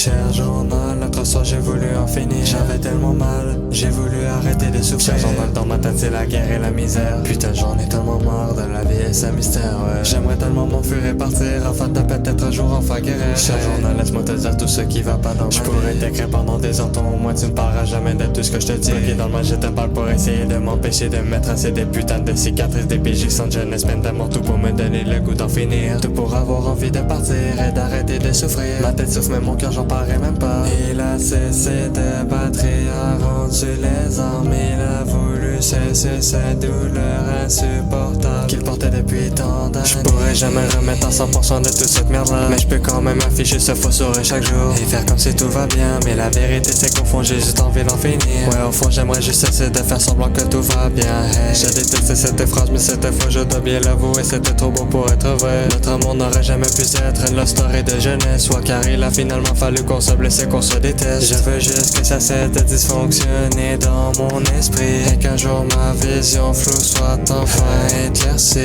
Cher journal, l'autre soir j'ai voulu en finir. J'avais tellement mal, j'ai voulu arrêter de souffrir. Cher journal, dans ma tête c'est la guerre et la misère. Putain j'en ai tellement marre de la vie et sa mystère, ouais. J'aimerais tellement m'enfuir et partir afin de peut-être un jour enfin guérir. Cher journal, laisse-moi te dire tout ce qui va pas dans ma vie. Je pourrais t'écrire pendant des heures, au moins tu ne parleras jamais de tout ce que je te dis. Ok, dans le mal je te parle pour essayer de m'empêcher de me tracer des putains de cicatrices, des PJ sans jeunesse, peine d'amour, tout pour me donner le goût d'en finir. Tout pour avoir envie de partir et d'arrêter de souffrir. Ma tête souffre mais mon cœur j'en parlerai même pas. Il a cessé de battre et a rendu les armes. Il a voulu cesser cette douleur insupportable qu'il portait depuis tant d'années. Je pourrais jamais remettre à 100% de toute cette merde là, mais je peux quand même afficher ce faux sourire chaque jour et faire comme si tout va bien. Mais la vérité c'est qu'au fond j'ai juste envie d'en finir. Ouais, au fond j'aimerais juste cesser de faire semblant que tout va bien. Hey, je déteste cette phrase mais cette fois je dois bien l'avouer, c'était trop beau pour être vrai. Notre amour n'aurait jamais pu être une love story de jeunesse, soit car il a finalement fallu qu'on se blesse et qu'on se déteste. Je veux juste que ça cesse de dysfonctionner dans mon esprit et qu'un jour ma vision floue soit enfin éclaircie.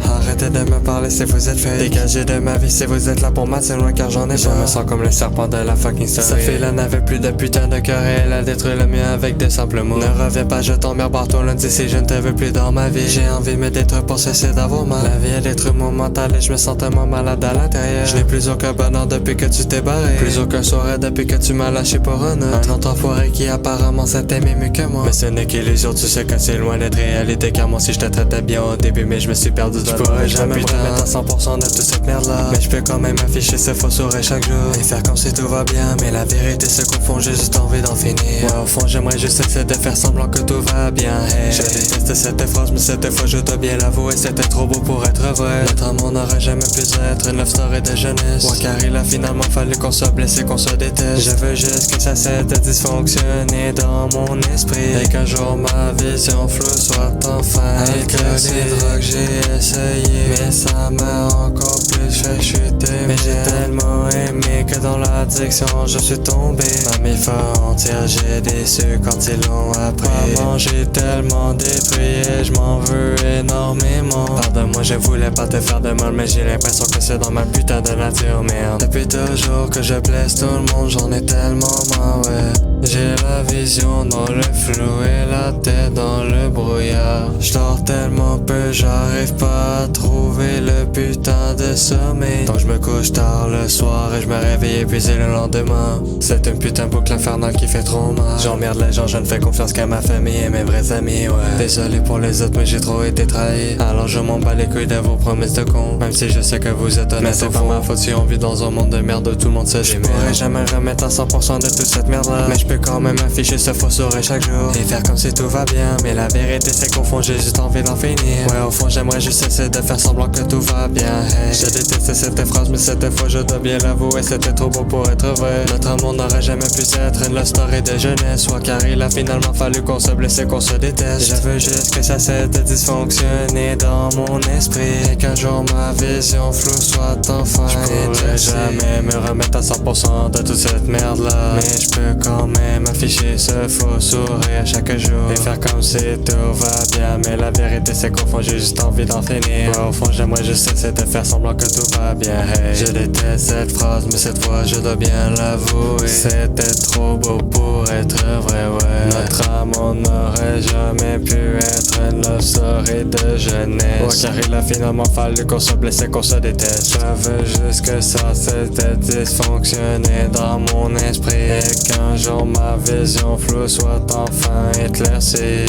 Arrêtez de me parler si vous êtes fait. Dégagez de ma vie si vous êtes là pour m'attirer loin car j'en ai. Je me sens comme le serpent de la fucking story. Sa fille là n'avait plus de putain de cœur et elle a détruit le mien avec des simples mots. Ne reviens pas, je t'emmerde partout lundi si je ne te veux plus dans ma vie. J'ai envie de me détruire pour cesser d'avoir mal. La vie elle détruit mon mental et je me sens tellement malade à l'intérieur. Je n'ai plus aucun bonheur depuis que tu t'es barré. Plus aucun soirée depuis que tu m'as lâché pour un autre. Un autre enfoiré qui apparemment s'est aimé mieux que moi. Mais ce n'est qu'illusion, tu sais que c'est loin d'être réalité. Car moi si je te traitais bien au début mais je me suis perdu dans le jamais me remettre à 100% de toute cette merde là, mais je peux quand même afficher ce faux sourire chaque jour et faire comme si tout va bien. Mais la vérité c'est qu'au fond j'ai juste envie d'en finir. Ouais, au fond j'aimerais juste essayer de faire semblant que tout va bien. Hey, je déteste cette phrase mais cette fois je dois bien l'avouer, c'était trop beau pour être vrai. Notre amour n'aurait jamais pu être une love story de jeunesse, ouais, car il a finalement fallu qu'on se blesse et qu'on se déteste. Je veux juste que ça cesse de dysfonctionner dans mon esprit et qu'un jour ma vision floue soit enfin éclaircie. Les drogues j'ai essayé mais ça m'a encore plus fait chuter. Mais j'ai tellement aimé que dans l'addiction je suis tombé. Ma famille entière j'ai déçu quand ils l'ont appris. Maman j'ai tellement détruit et je m'en veux énormément. Pardonne-moi je voulais pas te faire de mal mais j'ai l'impression que c'est dans ma putain de nature, merde. Depuis toujours que je blesse tout le monde, j'en ai tellement marre, ouais. J'ai la vision dans le flou et la tête dans le brouillard. J'dors tellement peu, j'arrive pas à trouver le putain de sommeil. Donc je me couche tard le soir et je me réveille épuisé le lendemain. C'est une putain boucle infernale qui fait trop mal. J'emmerde les gens, je ne fais confiance qu'à ma famille et mes vrais amis, ouais. Désolé pour les autres mais j'ai trop été trahi. Alors je m'en bats les couilles de vos promesses de con. Même si je sais que vous êtes honnête, mais c'est pas ma faute si on vit dans un monde de merde où tout le monde se démerde. Je pourrais jamais remettre à 100% de toute cette merde là, mais je peux quand même afficher ce faux sourire chaque jour et faire comme si tout va bien. Mais la vérité c'est qu'au fond j'ai juste envie d'en finir. Ouais, au fond j'aimerais juste essayer de faire semblant que tout va bien. Hey, je déteste cette phrase mais cette fois je dois bien l'avouer, c'était trop beau pour être vrai. Notre amour n'aurait jamais pu être une love story de jeunesse, soit car il a finalement fallu qu'on se blesse et qu'on se déteste. Je veux juste que ça cesse de dysfonctionner dans mon esprit et qu'un jour ma vision floue soit enfin éclaircie. Je pourrais jamais me remettre à 100% de toute cette merde là, mais je peux quand même afficher ce faux sourire chaque jour et faire comme si tout va bien. Mais la vérité c'est qu'au fond j'ai juste envie d'en finir. Ouais, au fond j'aimerais juste essayer de faire semblant que tout va bien. Hey, je déteste cette phrase mais cette fois je dois bien l'avouer, c'était trop beau pour être vrai, ouais. Notre amour n'aurait jamais pu être une love story de jeunesse, ouais, car il a finalement fallu qu'on se blesse et qu'on se déteste. Je veux juste que ça cesse de dysfonctionner dans mon esprit et qu'un jour ma vision floue soit enfin éclaircie.